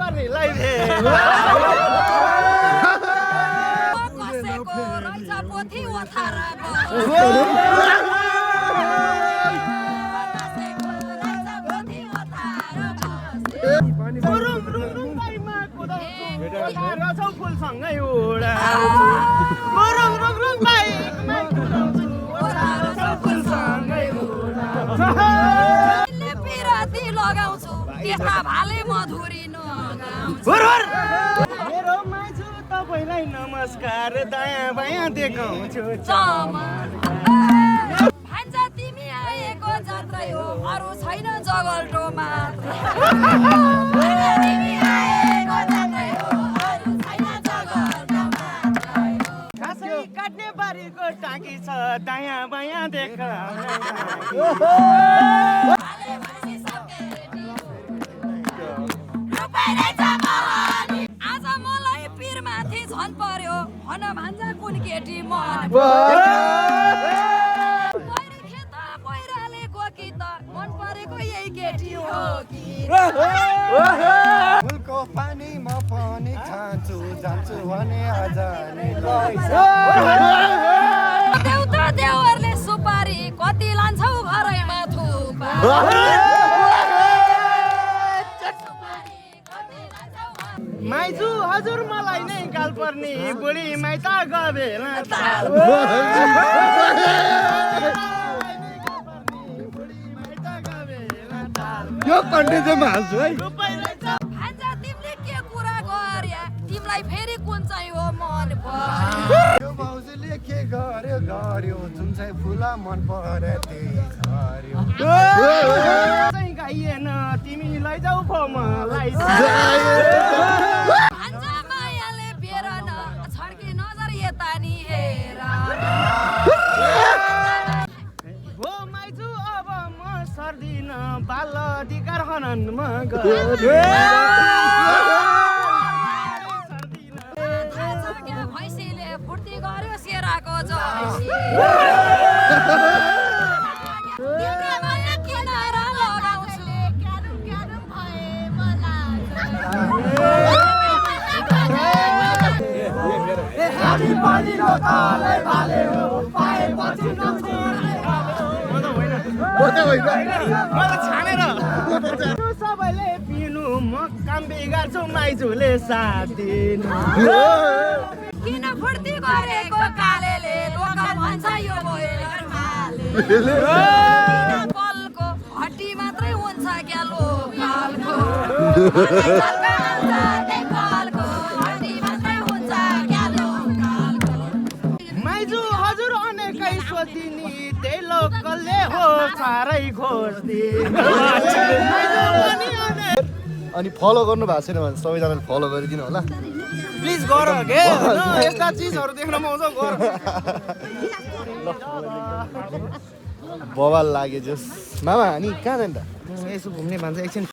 पर्नेलाई कसैको रहेछ पोथी ओथारा फुलसँगै उडा बाइकमा कुदाउँछु फुलसँगै उडा पिराती लगाउँछु त्यसमा भाले मधुरी नगाउँछु मेरो माइजू तपाईँलाई नमस्कार दायाँ बायाँ देखाउँछु भान्जा तिमी आएको जात्रै हो अरू छैन जगल्टो मात्र तिमी आएको जात्रै हो अरू छैन जगल्टो मात्र खासै काट्ने बारीको टाँकी छ दायाँ बायाँ देखाउँछु आज मलाई पिरमाथि झन् पर्यो भन भान्जा कुन केटी मन पहिराले कि त मन परेको यही केटी हो कि फुलको पानी म पनि खान्छु जान्छु भने अजाने देउता देवरले सुपारी कति लान्छौ घरैमा थुपा माइजू हजुर मलाई नै गाल पर्ने बुढी माइत गबेला यो कन्डिसनमा हाल्छु है भान्जा तिमीले के कुरा गर्या तिमीलाई फेरि कुन चाहिँ हो मन पर्यो बाउजूले के गर्यो गर्यो जुन चाहिँ फुला मन पर्यो त्यही गर्यो चाहिँ गाइएन तिमी लैजाऊ भो मलाई भान्जा मायाले बेर न छड्के नजर यता नि हेर हो माइजू अब म सर्दिन बाल अधिकार हननमा गयो थाहा छ क्या भैँसीले फुर्ती गर्यो सेराको जैसी तिमीले माया किनारा लगाउँछु क्यारुम क्यारुम भए सबैले पिनु म काम बिगार्छु माइजूले साथ दिनु किन फुर्ती गरेको कालेले लोक भन्छ यो बोइलर माले पलको हड्डी मात्रै हुन्छ क्या लोकलको हड्डी मात्रै हुन्छ क्या लोकलको माइजू हजुर अनेकै सोधिनी त्यही लोकलले हो साह्रै खोज्दिनु अनि फलो गर्नु भएको छैन भने सबैजनाले फलो गरिदिनु होला प्लिज गर के यस्ता चिजहरू देख्न पाउँछ गर बवाल लाग्यो जस मामा अनि कहाँ जान्छ यसो घुम्ने भन्छ एकछिन